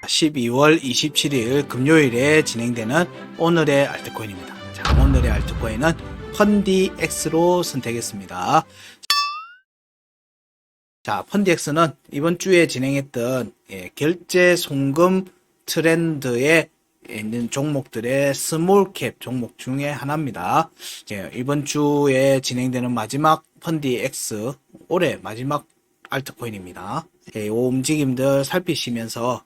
12월 27일 금요일에 진행되는 오늘의 알트코인입니다. 자, 오늘의 알트코인은 펀디X로 선택했습니다. 자, 펀디X는 이번 주에 진행했던 결제 송금 트렌드에 있는 종목들의 스몰캡 종목 중에 하나입니다. 이번 주에 진행되는 마지막 펀디X, 올해 마지막 알트코인입니다. 이 움직임들 살피시면서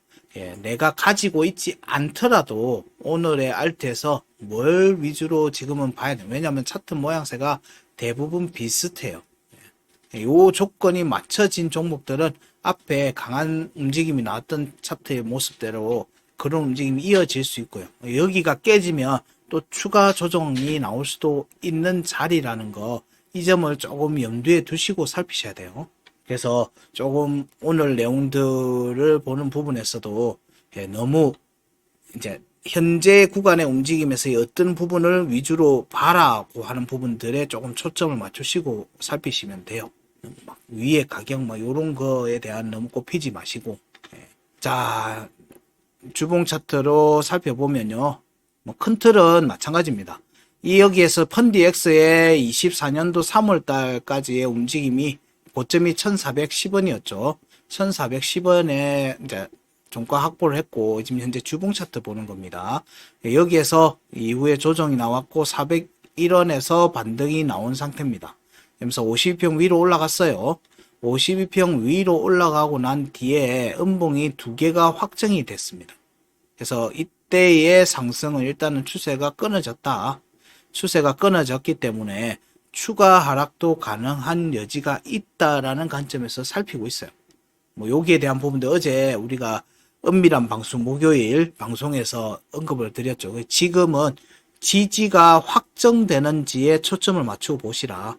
내가 가지고 있지 않더라도 오늘의 알트에서 뭘 위주로 지금은 봐야 돼요. 왜냐하면 차트 모양새가 대부분 비슷해요. 이 조건이 맞춰진 종목들은 앞에 강한 움직임이 나왔던 차트의 모습대로 그런 움직임이 이어질 수 있고요. 여기가 깨지면 또 추가 조정이 나올 수도 있는 자리라는 거, 이 점을 조금 염두에 두시고 살피셔야 돼요. 그래서 조금 오늘 내용들을 보는 부분에서도 너무 이제 현재 구간의 움직임에서의 어떤 부분을 위주로 봐라고 하는 부분들에 조금 초점을 맞추시고 살피시면 돼요. 막 위에 가격 막 요런 거에 대한 너무 꼽히지 마시고. 자, 주봉 차트로 살펴보면요. 뭐 큰 틀은 마찬가지입니다. 이 여기에서 펀디X의 24년도 3월 달까지의 움직임이 고점이 1410원이었죠. 1410원에 이제 종가 확보를 했고, 지금 현재 주봉 차트 보는 겁니다. 여기에서 이후에 조정이 나왔고 401원에서 반등이 나온 상태입니다. 그래서 52평 위로 올라갔어요. 52평 위로 올라가고 난 뒤에 음봉이 두 개가 확정이 됐습니다. 그래서 이때의 상승은 일단은 추세가 끊어졌다. 추세가 끊어졌기 때문에 추가 하락도 가능한 여지가 있다라는 관점에서 살피고 있어요. 뭐 여기에 대한 부분도 어제 우리가 은밀한 방송 목요일 방송에서 언급을 드렸죠. 지금은 지지가 확정되는지에 초점을 맞추고 보시라.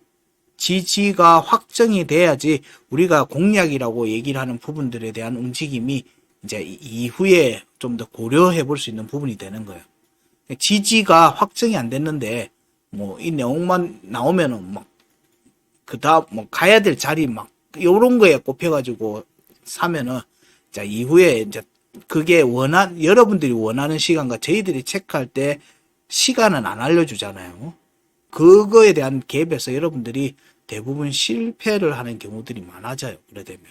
지지가 확정이 돼야지 우리가 공략이라고 얘기를 하는 부분들에 대한 움직임이 이제 이후에 좀 더 고려해 볼 수 있는 부분이 되는 거예요. 지지가 확정이 안 됐는데 뭐 이 내용만 나오면은 막 그다음 뭐 가야 될 자리 막 요런 거에 꼽혀가지고 사면은 자 이후에 이제 그게 여러분들이 원하는 시간과 저희들이 체크할 때 시간은 안 알려주잖아요. 그거에 대한 갭에서 여러분들이 대부분 실패를 하는 경우들이 많아져요. 그래 되면.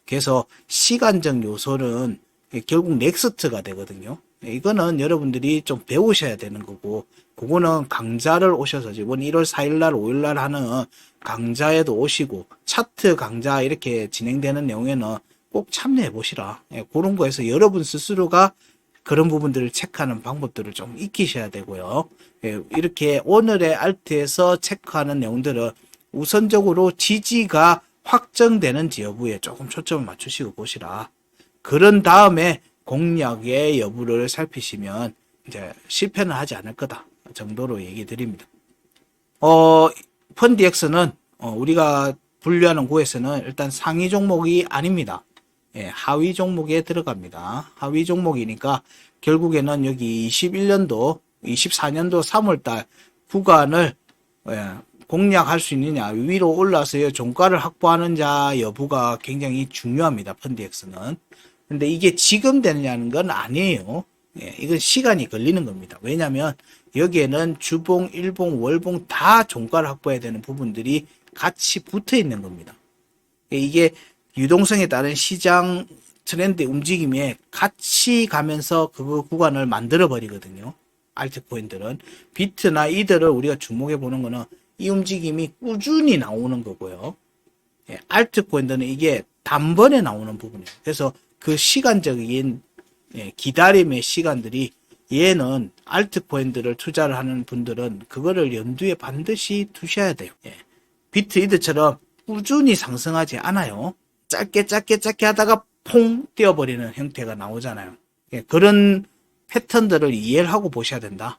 그래서 시간적 요소는 결국 넥스트가 되거든요. 이거는 여러분들이 좀 배우셔야 되는 거고, 그거는 강좌를 오셔서 이번 1월 4일날 5일날 하는 강좌에도 오시고 차트 강좌 이렇게 진행되는 내용에는 꼭 참여해 보시라. 그런 거에서 여러분 스스로가 그런 부분들을 체크하는 방법들을 좀 익히셔야 되고요. 이렇게 오늘의 알트에서 체크하는 내용들은 우선적으로 지지가 확정되는지 여부에 조금 초점을 맞추시고 보시라. 그런 다음에 공략의 여부를 살피시면 이제 실패는 하지 않을 거다 정도로 얘기 드립니다. 펀디엑스는 우리가 분류하는 구에서는 일단 상위 종목이 아닙니다. 하위 종목에 들어갑니다. 하위 종목이니까 결국에는 여기 21년도, 24년도 3월달 구간을 공략할 수 있느냐, 위로 올라서 종가를 확보하는 자 여부가 굉장히 중요합니다. 펀디엑스는. 근데 이게 지금 되느냐는 건 아니에요. 이건 시간이 걸리는 겁니다. 왜냐하면 여기에는 주봉, 일봉, 월봉 다 종가를 확보해야 되는 부분들이 같이 붙어 있는 겁니다. 이게 유동성에 따른 시장 트렌드 움직임에 같이 가면서 그 구간을 만들어 버리거든요. 알트코인들은. 비트나 이더를 우리가 주목해 보는 거는 이 움직임이 꾸준히 나오는 거고요. 알트코인들은 이게 단번에 나오는 부분이에요. 그래서 그 시간적인 기다림의 시간들이, 얘는 알트코인들을 투자를 하는 분들은 그거를 염두에 반드시 두셔야 돼요. 비트 이더처럼 꾸준히 상승하지 않아요. 짧게 하다가 퐁 뛰어버리는 형태가 나오잖아요. 그런 패턴들을 이해를 하고 보셔야 된다.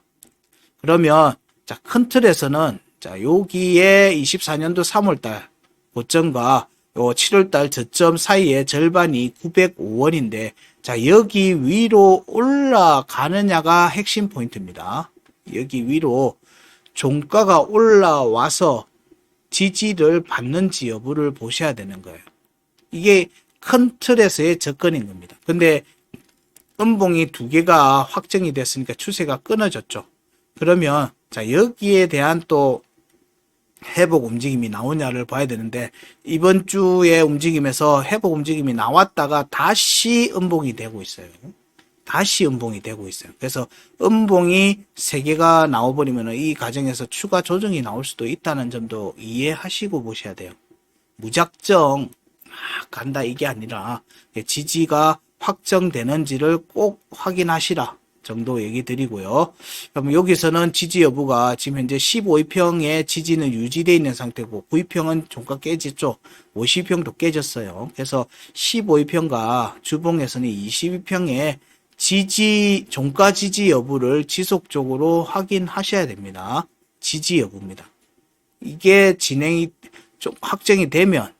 그러면 자, 큰 틀에서는 자, 여기에 24년도 3월달 고점과 요 7월달 저점 사이에 절반이 905원인데, 자, 여기 위로 올라가느냐가 핵심 포인트입니다. 여기 위로 종가가 올라와서 지지를 받는지 여부를 보셔야 되는 거예요. 이게 큰 틀에서의 접근인 겁니다. 근데 음봉이 두 개가 확정이 됐으니까 추세가 끊어졌죠. 그러면 자 여기에 대한 또 회복 움직임이 나오냐를 봐야 되는데 이번 주의 움직임에서 회복 움직임이 나왔다가 다시 음봉이 되고 있어요. 다시 음봉이 되고 있어요. 그래서 음봉이 세 개가 나와버리면 이 과정에서 추가 조정이 나올 수도 있다는 점도 이해하시고 보셔야 돼요. 무작정 간다 이게 아니라 지지가 확정되는지를 꼭 확인하시라 정도 얘기 드리고요. 그럼 여기서는 지지 여부가 지금 현재 15위평의 지지는 유지되어 있는 상태고 9위평은 종가 깨졌죠. 50위평도 깨졌어요. 그래서 15위평과 주봉에서는 20위평의 지지, 종가 지지 여부를 지속적으로 확인하셔야 됩니다. 지지 여부입니다. 이게 진행이 좀 확정이 되면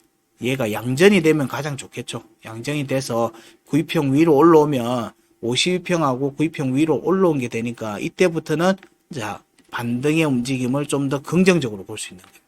얘가 양전이 되면 가장 좋겠죠. 양전이 돼서 9위평 위로 올라오면 50위평하고 9위평 위로 올라온 게 되니까 이때부터는 자 반등의 움직임을 좀 더 긍정적으로 볼 수 있는 거예요.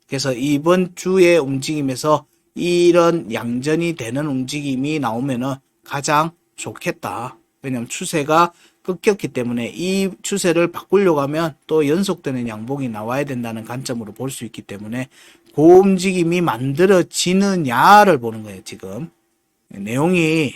그래서 이번 주의 움직임에서 이런 양전이 되는 움직임이 나오면은 가장 좋겠다. 왜냐하면 추세가 꺾였기 때문에 이 추세를 바꾸려고 하면 또 연속되는 양봉이 나와야 된다는 관점으로 볼 수 있기 때문에 그 움직임이 만들어지느냐를 보는 거예요. 지금 내용이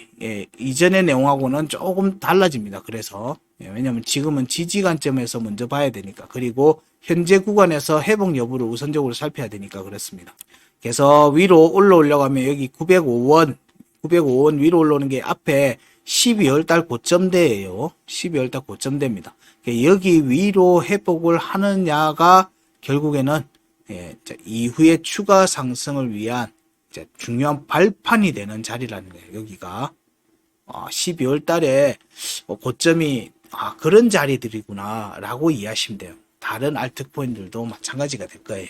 이전의 내용하고는 조금 달라집니다. 그래서 왜냐하면 지금은 지지 관점에서 먼저 봐야 되니까 그리고 현재 구간에서 회복 여부를 우선적으로 살펴야 되니까 그렇습니다. 그래서 위로 올라오려고 하면 여기 905원 위로 올라오는 게 앞에 12월달 고점대예요. 12월달 고점대입니다. 여기 위로 회복을 하느냐가 결국에는 이후에 추가 상승을 위한 중요한 발판이 되는 자리라는 거예요. 여기가 12월 달에 고점이 그런 자리들이구나 라고 이해하시면 돼요. 다른 알트코인들도 마찬가지가 될 거예요.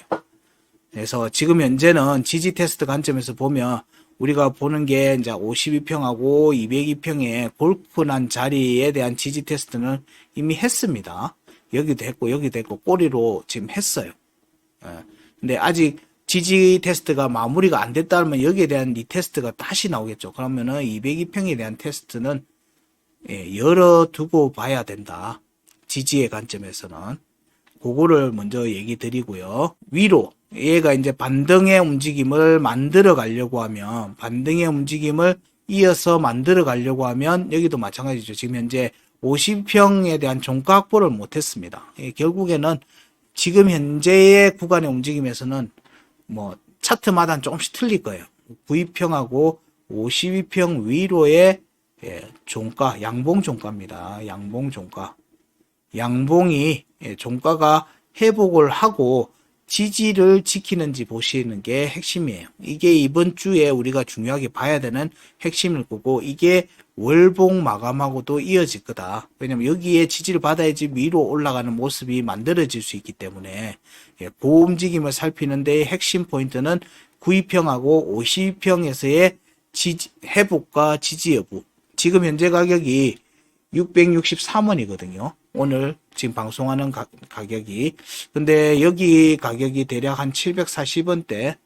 그래서 지금 현재는 지지 테스트 관점에서 보면 우리가 보는 게 이제 52평하고 202평의 골프난 자리에 대한 지지 테스트는 이미 했습니다. 여기도 했고 여기도 했고 꼬리로 지금 했어요. 근데 아직 지지 테스트가 마무리가 안 됐다면 여기에 대한 리테스트가 다시 나오겠죠. 그러면은 202평에 대한 테스트는 열어두고 봐야 된다. 지지의 관점에서는. 그거를 먼저 얘기 드리고요. 위로 얘가 이제 반등의 움직임을 만들어 가려고 하면 반등의 움직임을 이어서 만들어 가려고 하면 여기도 마찬가지죠. 지금 현재 50평에 대한 종가 확보를 못했습니다. 결국에는 지금 현재의 구간의 움직임에서는 뭐 차트마다 조금씩 틀릴 거예요. 9위평하고 52평 위로의 종가, 양봉 종가입니다. 양봉 종가. 양봉이 종가가 회복을 하고 지지를 지키는지 보시는 게 핵심이에요. 이게 이번 주에 우리가 중요하게 봐야 되는 핵심일 거고 이게 월봉 마감하고도 이어질 거다. 왜냐면 여기에 지지를 받아야지 위로 올라가는 모습이 만들어질 수 있기 때문에 그 움직임을 살피는 데의 핵심 포인트는 9위평하고 50평에서의 회복과 지지 여부. 지금 현재 가격이 663원이거든요. 오늘 지금 방송하는 가격이. 근데 여기 가격이 대략 한 740원대,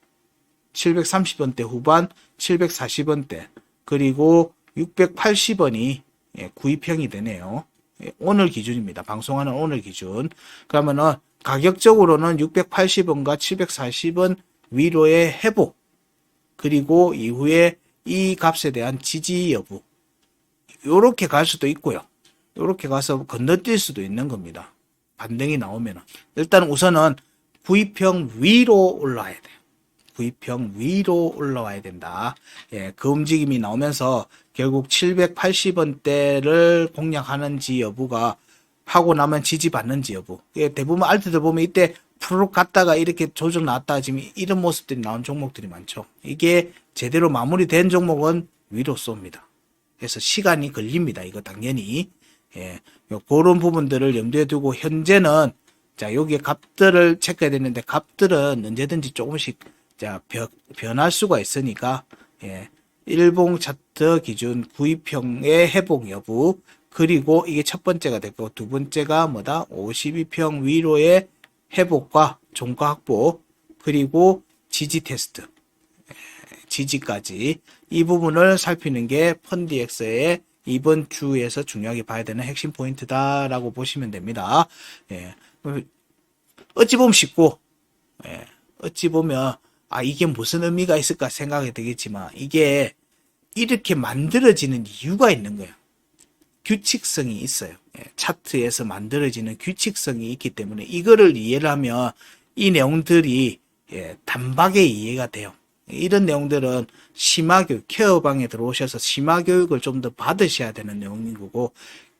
730원대 후반, 740원대, 그리고 680원이 9위평이 되네요. 오늘 기준입니다. 방송하는 오늘 기준. 그러면은 가격적으로는 680원과 740원 위로의 회복, 그리고 이후에 이 값에 대한 지지 여부. 요렇게 갈 수도 있고요. 요렇게 가서 건너뛸 수도 있는 겁니다. 반등이 나오면은. 일단 우선은 9위평 위로 올라와야 돼요. 9위평 위로 올라와야 된다. 그 움직임이 나오면서 결국 780원대를 공략하는지 여부가 하고 나면 지지받는지 여부. 대부분 알트들 보면 이때 푸르륵 갔다가 이렇게 조정 나왔다 지금 이런 모습들이 나온 종목들이 많죠. 이게 제대로 마무리된 종목은 위로 쏩니다. 그래서 시간이 걸립니다. 이거 당연히. 그런 부분들을 염두에 두고 현재는 자 여기에 값들을 체크해야 되는데 값들은 언제든지 조금씩 자 변할 수가 있으니까 일봉 차트 기준 9위평의 회복 여부, 그리고 이게 첫 번째가 됐고 두 번째가 뭐다 52평 위로의 회복과 종가 확보, 그리고 지지 테스트, 지지까지 이 부분을 살피는 게 펀디엑스의 이번 주에서 중요하게 봐야 되는 핵심 포인트다라고 보시면 됩니다. 예. 어찌 보면 쉽고, 예. 어찌 보면 이게 무슨 의미가 있을까 생각이 되겠지만 이게 이렇게 만들어지는 이유가 있는 거예요. 규칙성이 있어요. 예. 차트에서 만들어지는 규칙성이 있기 때문에 이거를 이해를 하면 이 내용들이 단박에 이해가 돼요. 이런 내용들은 심화교육, 케어방에 들어오셔서 심화교육을 좀 더 받으셔야 되는 내용인 거고,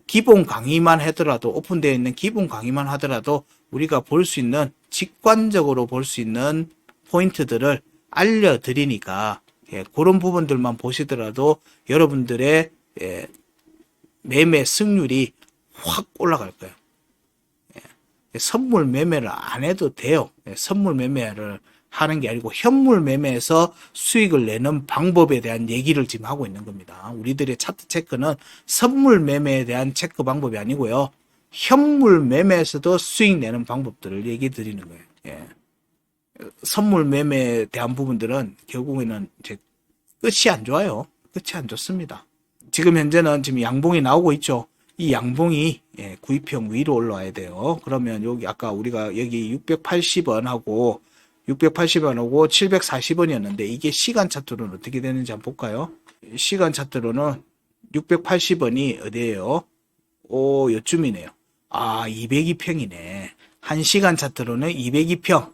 기본 강의만 하더라도, 오픈되어 있는 기본 강의만 하더라도 우리가 볼 수 있는, 직관적으로 볼 수 있는 포인트들을 알려드리니까 그런 부분들만 보시더라도 여러분들의 매매 승률이 확 올라갈 거예요. 선물 매매를 안 해도 돼요. 선물 매매를 하는 게 아니고 현물 매매에서 수익을 내는 방법에 대한 얘기를 지금 하고 있는 겁니다. 우리들의 차트 체크는 선물 매매에 대한 체크 방법이 아니고요. 현물 매매에서도 수익 내는 방법들을 얘기 드리는 거예요. 예. 선물 매매에 대한 부분들은 결국에는 이제 끝이 안 좋아요. 끝이 안 좋습니다. 지금 현재는 지금 양봉이 나오고 있죠. 이 양봉이 구입형 위로 올라와야 돼요. 그러면 여기 아까 우리가 여기 680원하고 680원하고 740원이었는데 이게 시간 차트로는 어떻게 되는지 한번 볼까요? 시간 차트로는 680원이 어디예요? 요쯤이네요. 202평이네. 1시간 차트로는 202평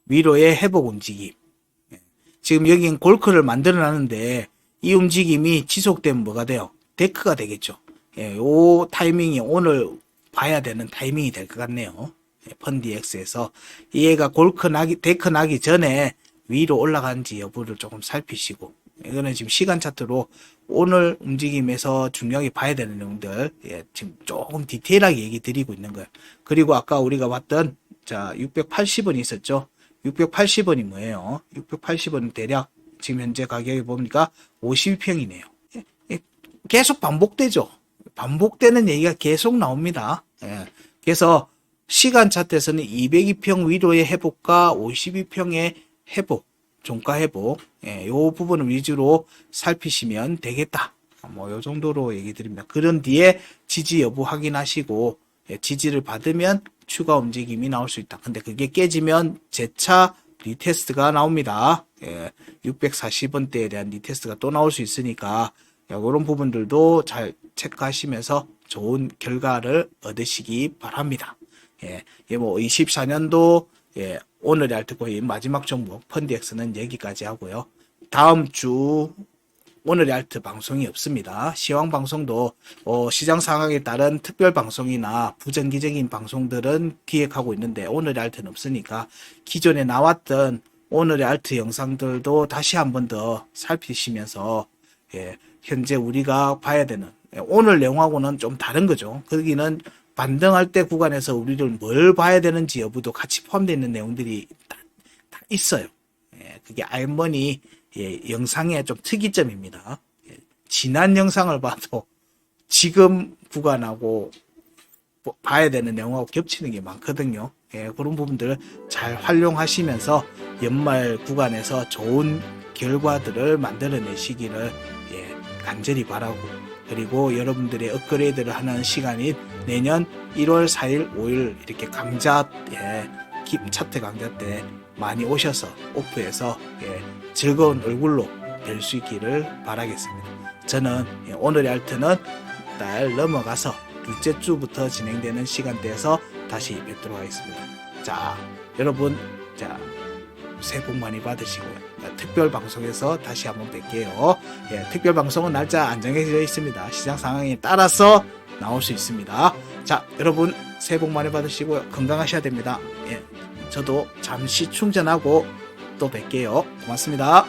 위로의 회복 움직임. 지금 여긴 골크를 만들어 놨는데 이 움직임이 지속되면 뭐가 돼요? 데크가 되겠죠. 요 타이밍이 오늘 봐야 되는 타이밍이 될 것 같네요. 펀디엑스에서 얘가 데크 나기 전에 위로 올라간지 여부를 조금 살피시고, 이거는 지금 시간 차트로 오늘 움직임에서 중요하게 봐야 되는 내용들 지금 조금 디테일하게 얘기 드리고 있는 거예요. 그리고 아까 우리가 봤던 680원이 있었죠. 680원이 뭐예요? 680원은 대략 지금 현재 가격이 보니까 52평이네요. 계속 반복되죠. 반복되는 얘기가 계속 나옵니다. 그래서 시간 차트에서는 202평 위로의 회복과 52평의 회복, 종가 회복, 요 부분을 위주로 살피시면 되겠다. 요 정도로 얘기 드립니다. 그런 뒤에 지지 여부 확인하시고, 지지를 받으면 추가 움직임이 나올 수 있다. 근데 그게 깨지면 재차 리테스트가 나옵니다. 640원대에 대한 리테스트가 또 나올 수 있으니까, 이런 부분들도 잘 체크하시면서 좋은 결과를 얻으시기 바랍니다. 24년도 오늘의 알트코인 마지막 종목 펀디엑스는 여기까지 하고요. 다음 주 오늘의 알트 방송이 없습니다. 시황 방송도 시장 상황에 따른 특별 방송이나 부정기적인 방송들은 기획하고 있는데 오늘의 알트는 없으니까 기존에 나왔던 오늘의 알트 영상들도 다시 한 번 더 살피시면서 현재 우리가 봐야 되는 오늘 내용하고는 좀 다른 거죠. 거기는 반등할 때 구간에서 우리를 뭘 봐야 되는지 여부도 같이 포함되어 있는 내용들이 다 있어요. 그게 알머니 영상의 좀 특이점입니다. 지난 영상을 봐도 지금 구간하고 봐야 되는 내용하고 겹치는 게 많거든요. 그런 부분들을 잘 활용하시면서 연말 구간에서 좋은 결과들을 만들어내시기를 간절히 바라고, 그리고 여러분들의 업그레이드를 하는 시간인 내년 1월 4일, 5일 이렇게 강좌, 차트 강좌 때 많이 오셔서 오프에서 즐거운 얼굴로 뵐 수 있기를 바라겠습니다. 저는 오늘의 알트는 달 넘어가서 둘째 주부터 진행되는 시간대에서 다시 뵙도록 하겠습니다. 자, 여러분, 새해 복 많이 받으시고요. 특별 방송에서 다시 한번 뵐게요. 특별 방송은 날짜 안 정해져 있습니다. 시장 상황에 따라서 나올 수 있습니다. 자, 여러분 새해 복 많이 받으시고요. 건강하셔야 됩니다. 저도 잠시 충전하고 또 뵐게요. 고맙습니다.